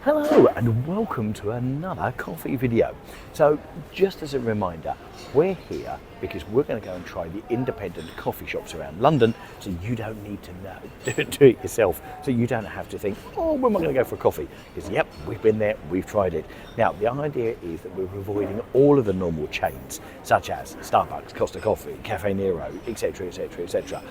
Hello and welcome to another coffee video. So just as a reminder, we're here because we're going to go and try the independent coffee shops around London, so you don't need to know, do it yourself, so you don't have to think, oh, when am I going to go for a coffee? Because yep, we've been there, we've tried it. Now the idea is that we're avoiding all of the normal chains, such as Starbucks, Costa Coffee, Cafe Nero, etc, etc, etc.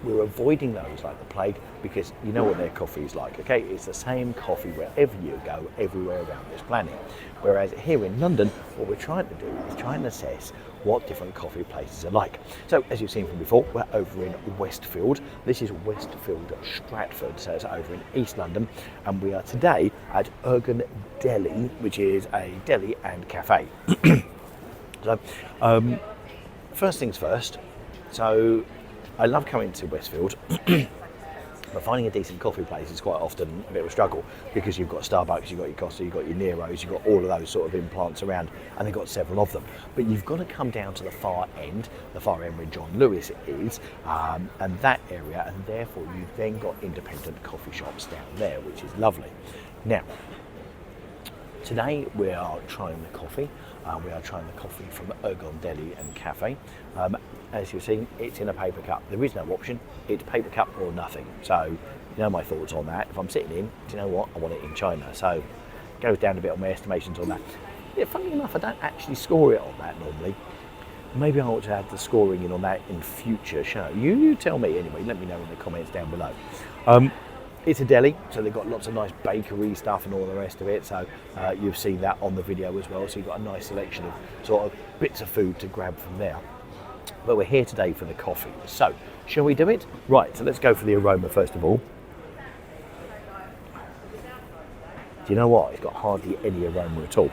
We're avoiding those like the plague because you know what their coffee is like, okay? It's the same coffee wherever you go, everywhere around this planet. Whereas here in London, what we're trying to do is try and assess what different coffee places are like. So as you've seen from before, we're over in Westfield. This is Westfield Stratford, so it's over in East London. And we are today at Ergon Deli, which is a deli and cafe. So first things first, so I love coming to Westfield. But finding a decent coffee place is quite often a bit of a struggle because you've got Starbucks, you've got your Costa, you've got your Neros, you've got all of those sort of implants around, and they've got several of them. But you've got to come down to the far end where John Lewis is, and that area, and therefore you've then got independent coffee shops down there, which is lovely. Now, today we are trying the coffee. We are trying the coffee from Ergon Deli and Cafe. As you've seen, it's in a paper cup. There is no option. It's paper cup or nothing. So, you know my thoughts on that. If I'm sitting in, do you know what? I want it in China. So, goes down a bit on my estimations on that. Yeah, funnily enough, I don't actually score it on that normally. Maybe I ought to add the scoring in on that in future show. You tell me anyway. Let me know in the comments down below. It's a deli, so they've got lots of nice bakery stuff and all the rest of it. So you've seen that on the video as well. So you've got a nice selection of sort of bits of food to grab from there. But we're here today for the coffee. So shall we do it? Right, so let's go for the aroma first of all. Do you know what? It's got hardly any aroma at all.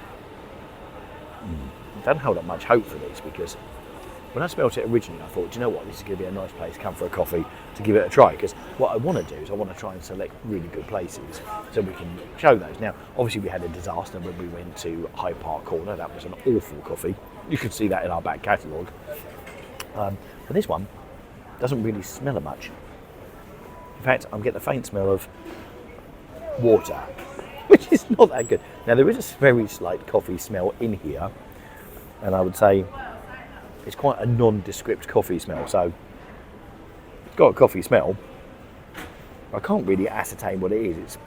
Don't hold up much hope for this because when I smelt it originally, I thought, do you know what, this is going to be a nice place, come for a coffee, to give it a try. Because what I want to do is I want to try and select really good places so we can show those. Now, obviously we had a disaster when we went to Hyde Park Corner. That was an awful coffee. You can see that in our back catalogue. But this one doesn't really smell of much. In fact, I'm getting a faint smell of water, which is not that good. Now, there is a very slight coffee smell in here, and I would say it's quite a nondescript coffee smell, so it's got a coffee smell. I can't really ascertain what it is.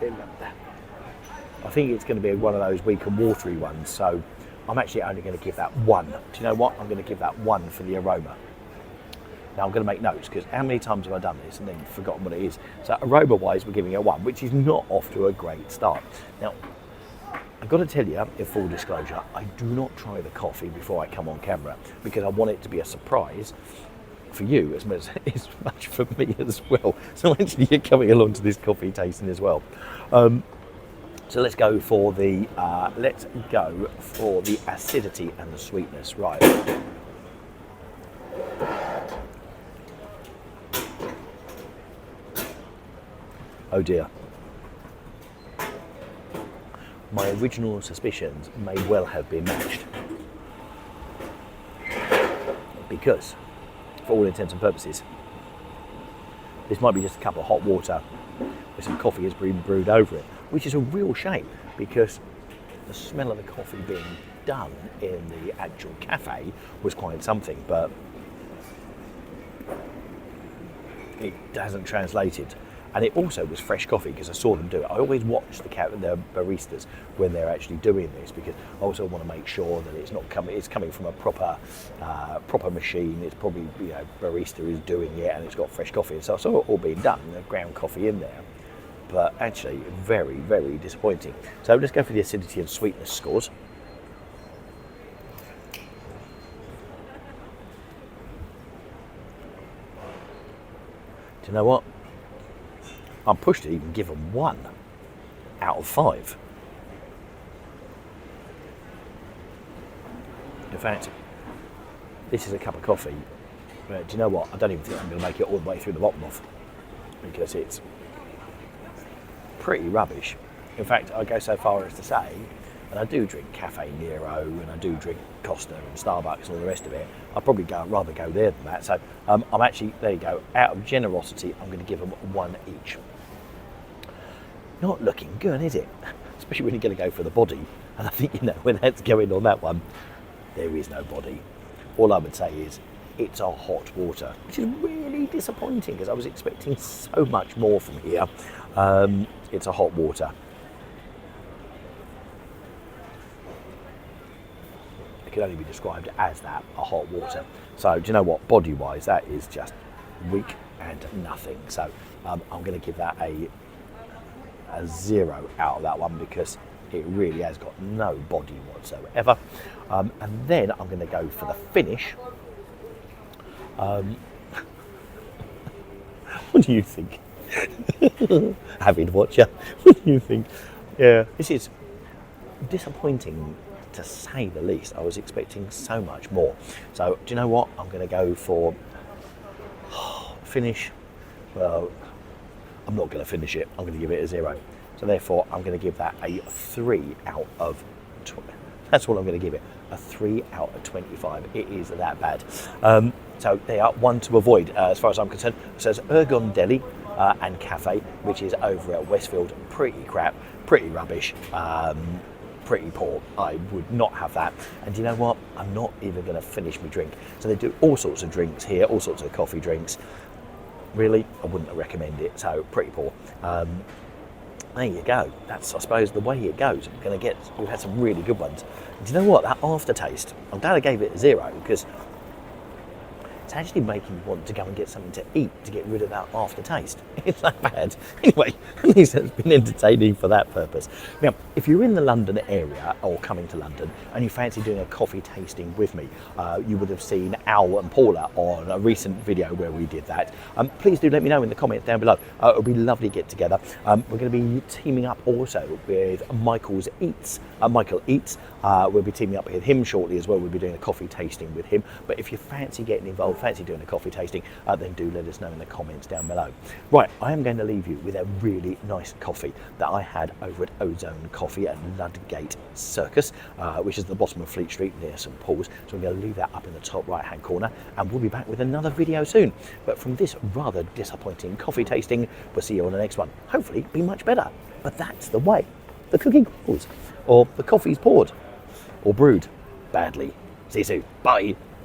I think it's going to be one of those weak and watery ones, so I'm actually only going to give that one. Do you know what? I'm going to give that one for the aroma. Now I'm going to make notes because how many times have I done this and then forgotten what it is? So aroma-wise, we're giving it a one, which is not off to a great start. Now, I've got to tell you, in full disclosure, I do not try the coffee before I come on camera because I want it to be a surprise for you as much for me as well. So actually you're coming along to this coffee tasting as well. So let's go for the acidity and the sweetness. Right. Oh dear. My original suspicions may well have been matched. Because, for all intents and purposes, this might be just a cup of hot water with some coffee has been brewed over it, which is a real shame because the smell of the coffee being done in the actual cafe was quite something, but it hasn't translated. And it also was fresh coffee because I saw them do it. I always watch the baristas when they're actually doing this because I also want to make sure that it's coming from a proper machine. It's probably, barista is doing it and it's got fresh coffee. So I saw it all being done, the ground coffee in there. But actually, very, very disappointing. So let's go for the acidity and sweetness scores. Do you know what? I'm pushed to even give them 1 out of 5. In fact, this is a cup of coffee. Do you know what? I don't even think I'm going to make it all the way through the bottom of because it's pretty rubbish. In fact, I go so far as to say, and I do drink Cafe Nero and I do drink Costa and Starbucks and all the rest of it, I'd probably rather go there than that. So I'm actually, there you go, out of generosity, I'm going to give them 1 each. not looking good, is it? Especially when you're going to go for the body. And I think, when that's going on that one, there is no body. All I would say is it's a hot water, which is really disappointing because I was expecting so much more from here. It's a hot water. It can only be described as that, a hot water. So do you know what, body-wise, that is just weak and nothing. So I'm going to give that a 0 out of that one because it really has got no body whatsoever. And then I'm going to go for the finish. What do you think? Avid watcher, what do you think? Yeah, this is disappointing to say the least. I was expecting so much more. So do you know what? I'm going to go for finish. Well, I'm not going to finish it. I'm going to give it a 0. So therefore, I'm going to give that a 3 out of 20. That's what I'm going to give it, a 3 out of 25. It is that bad. So they are one to avoid, as far as I'm concerned. It says Ergon Deli and Cafe, which is over at Westfield. Pretty crap, pretty rubbish, pretty poor. I would not have that. And you know what? I'm not even going to finish my drink. So they do all sorts of drinks here, all sorts of coffee drinks. Really, I wouldn't recommend it. So pretty poor. There you go. That's, I suppose, the way it goes. We've had some really good ones. Do you know what? That aftertaste, I'm glad I gave it a 0 because it's actually making me want to go and get something to eat to get rid of that aftertaste. It's that bad. Anyway, at least it's been entertaining for that purpose. Now, if you're in the London area or coming to London and you fancy doing a coffee tasting with me, you would have seen Al and Paula on a recent video where we did that. Please do let me know in the comments down below. It would be lovely to get together. We're going to be teaming up also with Michael Eats. We'll be teaming up with him shortly as well. We'll be doing a coffee tasting with him. But if you fancy getting involved, fancy doing a coffee tasting, then do let us know in the comments down below. Right, I am going to leave you with a really nice coffee that I had over at Ozone Coffee at Ludgate Circus, which is at the bottom of Fleet Street near St Paul's. So I'm going to leave that up in the top right hand corner, and we'll be back with another video soon. But from this rather disappointing coffee tasting, we'll see you on the next one. Hopefully be much better. But that's the way the cooking goes, or the coffee's poured or brewed badly. See you soon. Bye.